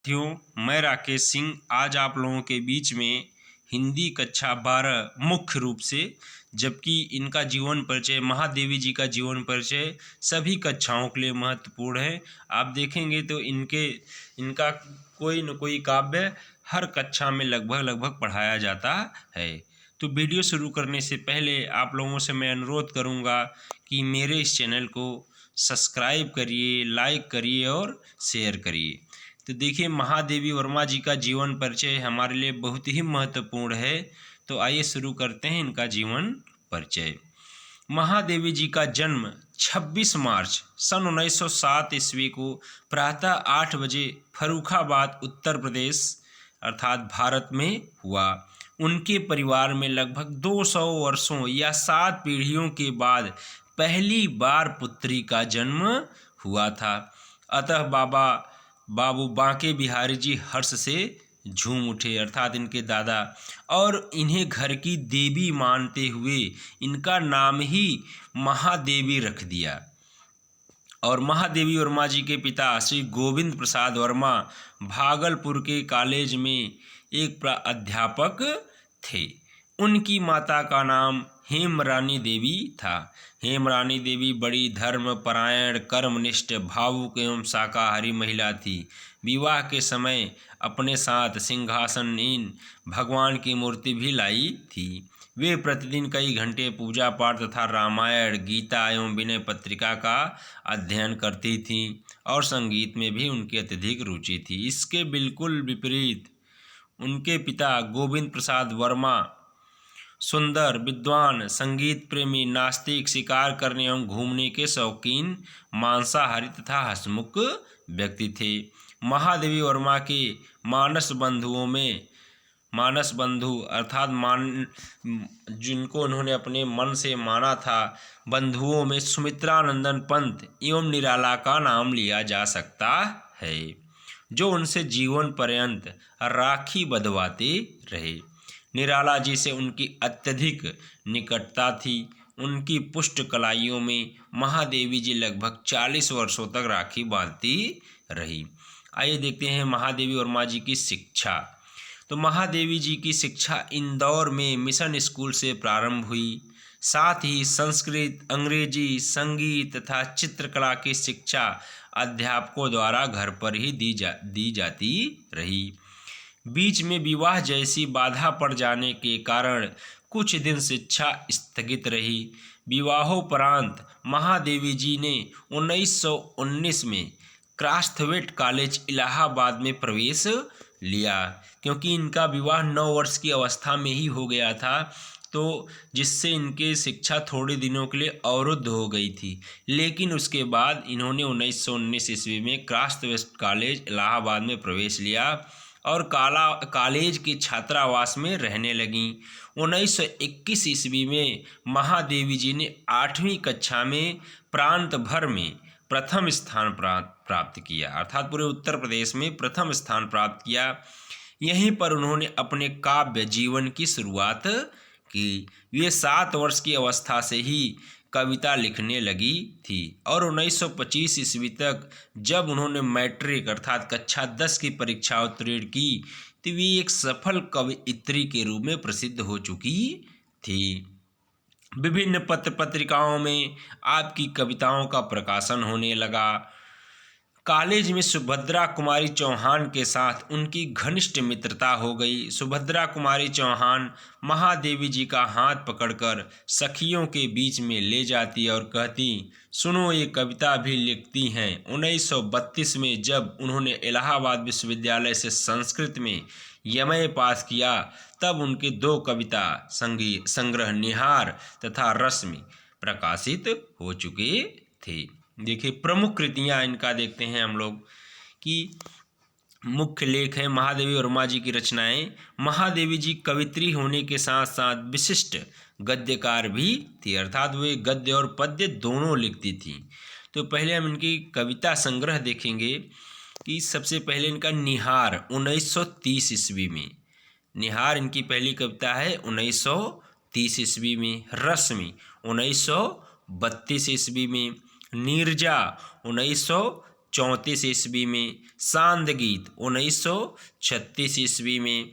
साथियों, मैं राकेश सिंह आज आप लोगों के बीच में हिंदी कक्षा 12 मुख्य रूप से, जबकि इनका जीवन परिचय, महादेवी जी का जीवन परिचय सभी कक्षाओं के लिए महत्वपूर्ण है। आप देखेंगे तो इनका कोई न कोई काव्य हर कक्षा में लगभग पढ़ाया जाता है। तो वीडियो शुरू करने से पहले आप लोगों से मैं अनुरोध करूंगा कि मेरे इस चैनल को सब्सक्राइब करिए, लाइक करिए और शेयर करिए। तो देखिए, महादेवी वर्मा जी का जीवन परिचय हमारे लिए बहुत ही महत्वपूर्ण है। तो आइए शुरू करते हैं इनका जीवन परिचय। महादेवी जी का जन्म 26 मार्च सन 1907 ईस्वी को प्रातः 8 बजे फर्रुखाबाद उत्तर प्रदेश अर्थात भारत में हुआ। उनके परिवार में लगभग 200 वर्षों या 7 पीढ़ियों के बाद पहली बार पुत्री का जन्म हुआ था। अतः बाबू बांके बिहारी जी हर्ष से झूम उठे, अर्थात इनके दादा, और इन्हें घर की देवी मानते हुए इनका नाम ही महादेवी रख दिया। और महादेवी वर्मा जी के पिता श्री गोविंद प्रसाद वर्मा भागलपुर के कॉलेज में एक अध्यापक थे। उनकी माता का नाम हेमरानी देवी था। हेमरानी देवी बड़ी धर्मपरायण, कर्मनिष्ठ, भावुक एवं शाकाहारी महिला थी। विवाह के समय अपने साथ सिंहासनहीन भगवान की मूर्ति भी लाई थी। वे प्रतिदिन कई घंटे पूजा पाठ तथा रामायण, गीता एवं विनय पत्रिका का अध्ययन करती थीं और संगीत में भी उनकी अत्यधिक रुचि थी। इसके बिल्कुल विपरीत उनके पिता गोविंद प्रसाद वर्मा सुंदर, विद्वान, संगीत प्रेमी, नास्तिक, शिकार करने एवं घूमने के शौकीन, मांसाहारी तथा हंसमुख व्यक्ति थे। महादेवी वर्मा के मानस बंधु अर्थात जिनको उन्होंने अपने मन से माना था, बंधुओं में सुमित्रानंदन पंत एवं निराला का नाम लिया जा सकता है, जो उनसे जीवन पर्यंत राखी बंधवाते रहे। निराला जी से उनकी अत्यधिक निकटता थी। उनकी पुष्ट कलाइयों में महादेवी जी लगभग 40 वर्षों तक राखी बांधती रही। आइए देखते हैं महादेवी वर्मा जी की शिक्षा। तो महादेवी जी की शिक्षा इंदौर में मिशन स्कूल से प्रारंभ हुई। साथ ही संस्कृत, अंग्रेजी, संगीत तथा चित्रकला की शिक्षा अध्यापकों द्वारा घर पर ही दी जाती रही। बीच में विवाह जैसी बाधा पड़ जाने के कारण कुछ दिन शिक्षा स्थगित रही। विवाहोपरांत महादेवी जी ने 1919 में क्रास्थवेट कॉलेज इलाहाबाद में प्रवेश लिया, क्योंकि इनका विवाह 9 वर्ष की अवस्था में ही हो गया था, तो जिससे इनके शिक्षा थोड़े दिनों के लिए अवरुद्ध हो गई थी। लेकिन उसके बाद इन्होंने 1919 ईस्वी में क्रास्थवेट कॉलेज इलाहाबाद में प्रवेश लिया और कॉलेज के छात्रावास में रहने लगीं। 1921 ईस्वी में महादेवी जी ने 8वीं कक्षा में प्रांत भर में प्रथम स्थान प्राप्त किया, अर्थात पूरे उत्तर प्रदेश में प्रथम स्थान प्राप्त किया। यहीं पर उन्होंने अपने काव्य जीवन की शुरुआत की। वे 7 वर्ष की अवस्था से ही कविता लिखने लगी थी और 1925 ईस्वी तक जब उन्होंने मैट्रिक अर्थात कक्षा 10 की परीक्षा उत्तीर्ण की, तो वे एक सफल कवयित्री के रूप में प्रसिद्ध हो चुकी थी। विभिन्न पत्र पत्रिकाओं में आपकी कविताओं का प्रकाशन होने लगा। कॉलेज में सुभद्रा कुमारी चौहान के साथ उनकी घनिष्ठ मित्रता हो गई। सुभद्रा कुमारी चौहान महादेवी जी का हाथ पकड़कर सखियों के बीच में ले जाती और कहती, सुनो ये कविता भी लिखती हैं। 1932 में जब उन्होंने इलाहाबाद विश्वविद्यालय से संस्कृत में यमय पास किया, तब उनके 2 कविता संग्रह निहार तथा रश्मि प्रकाशित हो चुके थे। देखिए, प्रमुख कृतियाँ इनका देखते हैं हम लोग कि मुख्य लेख है महादेवी वर्मा जी की रचनाएं। महादेवी जी कवित्री होने के साथ साथ विशिष्ट गद्यकार भी थी, अर्थात वे गद्य और पद्य दोनों लिखती थी। तो पहले हम इनकी कविता संग्रह देखेंगे कि सबसे पहले इनका निहार 1930 ईस्वी में, निहार इनकी पहली कविता है 1930 ईस्वी में। रश्मि 1932 ईस्वी में। नीरजा 1934 ईस्वी में, सांद गीत 1936 ईस्वी में।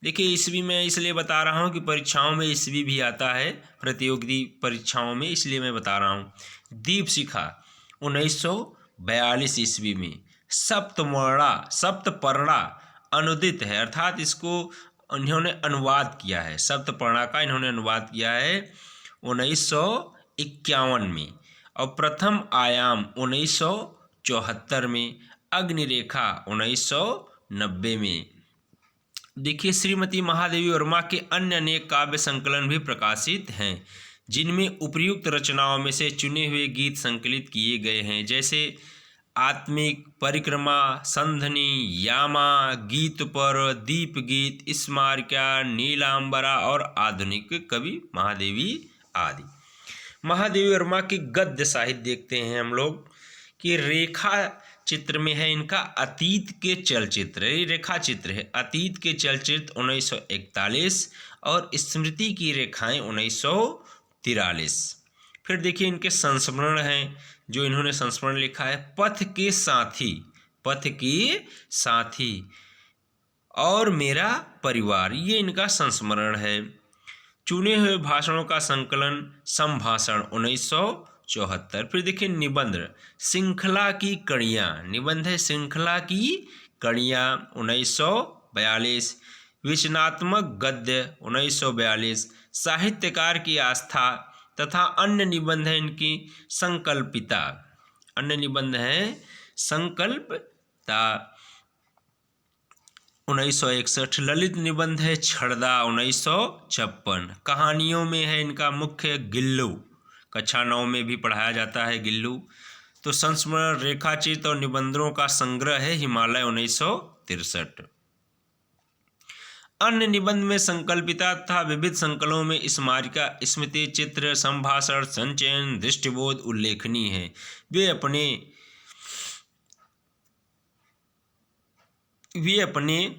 देखिए ईस्वी में इसलिए बता रहा हूँ कि परीक्षाओं में ईस्वी भी आता है, प्रतियोगी परीक्षाओं में, इसलिए मैं बता रहा हूँ। दीपशिखा 1942 ईस्वी में। सप्तपर्णा अनुदित है, अर्थात इसको इन्होंने अनुवाद किया है, सप्तपर्णा का इन्होंने अनुवाद किया है 1951 में। और प्रथम आयाम 1974 में। अग्निरेखा 1990 में। देखिए श्रीमती महादेवी वर्मा के अन्य अनेक काव्य संकलन भी प्रकाशित हैं, जिनमें उपर्युक्त रचनाओं में से चुने हुए गीत संकलित किए गए हैं, जैसे आत्मिक, परिक्रमा, संधनी, यामा, गीत पर, दीप गीत, स्मारिका, नीलांबरा और आधुनिक कवि महादेवी आदि। महादेवी वर्मा की गद्य साहित्य देखते हैं हम लोग कि रेखा चित्र में है इनका अतीत के चलचित्र, ये रेखा चित्र है। अतीत के चलचित्र 1941 और स्मृति की रेखाएं 1943। फिर देखिए इनके संस्मरण हैं, जो इन्होंने संस्मरण लिखा है। पथ के साथी, पथ के साथी और मेरा परिवार, ये इनका संस्मरण है। चुने हुए भाषणों का संकलन संभाषण 1974। फिर देखिए निबंध, श्रृंखला की कड़ियाँ, निबंध है श्रृंखला की कड़ियाँ 1942। विचनात्मक गद्य 1942। साहित्यकार की आस्था तथा अन्य निबंध है इनकी संकल्पिता, अन्य निबंध है संकल्पिता 1961। ललित निबंध है छड़दा 1956। कहानियों में है इनका मुख्य गिल्लू, कक्षा 9 में भी पढ़ाया जाता है गिल्लू। तो संस्मरण, रेखाचित्र और निबंधों का संग्रह है हिमालय 1963। अन्य निबंध में संकल्पिता तथा विविध संकलों में स्मारिका, स्मृति चित्र, संभाषण, संचयन, दृष्टिबोध उल्लेखनीय है। वे अपने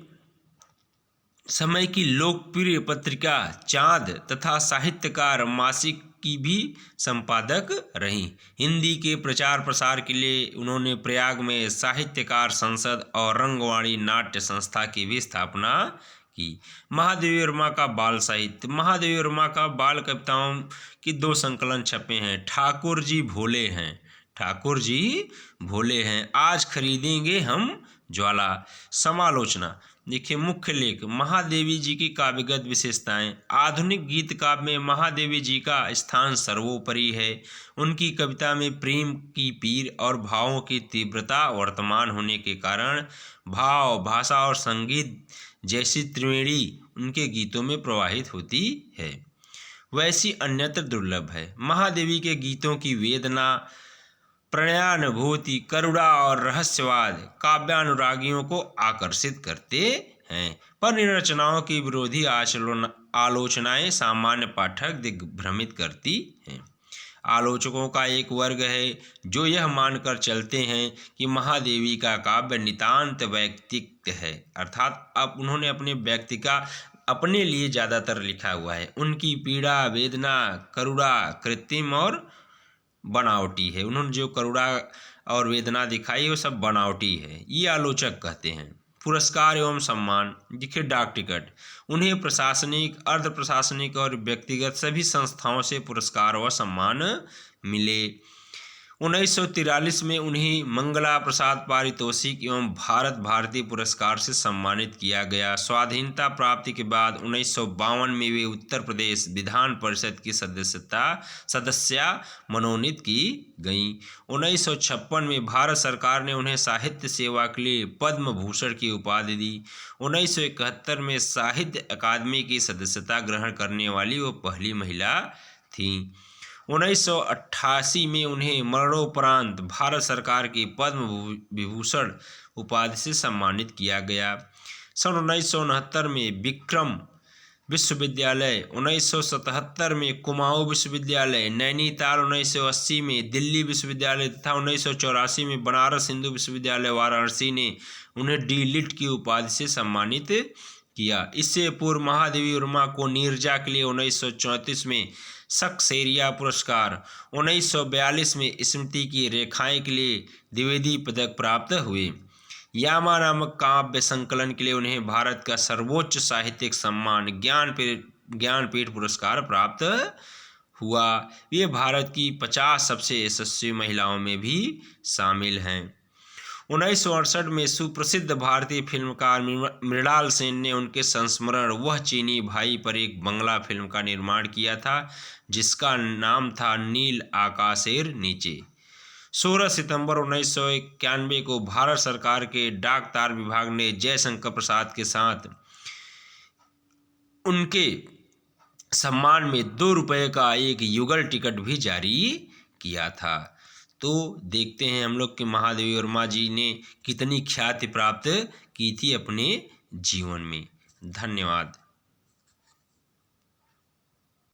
समय की लोकप्रिय पत्रिका चाँद तथा साहित्यकार मासिक की भी संपादक रहीं। हिंदी के प्रचार प्रसार के लिए उन्होंने प्रयाग में साहित्यकार संसद और रंगवाणी नाट्य संस्था की भी स्थापना की। महादेवी वर्मा का बाल साहित्य, महादेवी वर्मा का बाल कविताओं की 2 संकलन छपे हैं। ठाकुर जी भोले हैं, ठाकुर जी भोले हैं, आज खरीदेंगे हम ज्वाला। समालोचना, देखिए मुख्य लेख, महादेवी जी की काव्यगत विशेषताएं। आधुनिक गीत काव्य में महादेवी जी का स्थान सर्वोपरि है। उनकी कविता में प्रेम की पीर और भावों की तीव्रता वर्तमान होने के कारण भाव, भाषा और संगीत जैसी त्रिवेणी उनके गीतों में प्रवाहित होती है, वैसी अन्यत्र दुर्लभ है। महादेवी के गीतों की वेदना, प्रणयानुभूति, करुणा और रहस्यवाद काव्यानुरागियों को आकर्षित करते हैं, पर इन रचनाओं की विरोधी आलोचनाएं सामान्य पाठक दिग्भ्रमित करती हैं। आलोचकों का एक वर्ग है जो यह मानकर चलते हैं कि महादेवी का काव्य नितांत वैयक्तिक है, अर्थात अब उन्होंने अपने व्यक्ति का अपने लिए ज़्यादातर लिखा हुआ है। उनकी पीड़ा, वेदना, करुणा कृत्रिम और बनावटी है। उन्होंने जो करुणा और वेदना दिखाई वो सब बनावटी है, ये आलोचक कहते हैं। पुरस्कार एवं सम्मान, देखिए डाक टिकट, उन्हें प्रशासनिक, अर्ध प्रशासनिक और व्यक्तिगत सभी संस्थाओं से पुरस्कार व सम्मान मिले। 1943 में उन्हें मंगला प्रसाद पारितोषिक एवं भारत भारती पुरस्कार से सम्मानित किया गया। स्वाधीनता प्राप्ति के बाद 1952 में वे उत्तर प्रदेश विधान परिषद की सदस्या मनोनीत की गईं। 1956 में भारत सरकार ने उन्हें साहित्य सेवा के लिए पद्म भूषण की उपाधि दी। 1971 में साहित्य अकादमी की सदस्यता ग्रहण करने वाली वो पहली महिला थीं। 1988 में उन्हें मरणोपरांत भारत सरकार की पद्म विभूषण उपाधि से सम्मानित किया गया। सन 1969 में विक्रम विश्वविद्यालय, 1977 में कुमाऊं विश्वविद्यालय, नैनीताल 1980 में दिल्ली विश्वविद्यालय तथा 1984 में बनारस हिंदू विश्वविद्यालय वाराणसी ने उन्हें डी.लिट की उपाधि से सम्मानित किया। इससे पूर्व महादेवी वर्मा को नीरजा के लिए 1934 में सक्सेरिया पुरस्कार 1942 में स्मृति की रेखाएं के लिए द्विवेदी पदक प्राप्त हुए। यामा नामक काव्य संकलन के लिए उन्हें भारत का सर्वोच्च साहित्यिक सम्मान ज्ञानपीठ पुरस्कार प्राप्त हुआ। ये भारत की 50 सबसे यशस्वी महिलाओं में भी शामिल हैं। 1968 में सुप्रसिद्ध भारतीय फिल्मकार मृणाल सेन ने उनके संस्मरण वह चीनी भाई पर एक बंगला फिल्म का निर्माण किया था जिसका नाम था नील आकाशेर नीचे। 16 सितंबर 1991 को भारत सरकार के डाक तार विभाग ने जयशंकर प्रसाद के साथ उनके सम्मान में 2 रुपये का एक युगल टिकट भी जारी किया था। तो देखते हैं हम लोग कि महादेवी वर्मा जी ने कितनी ख्याति प्राप्त की थी अपने जीवन में। धन्यवाद।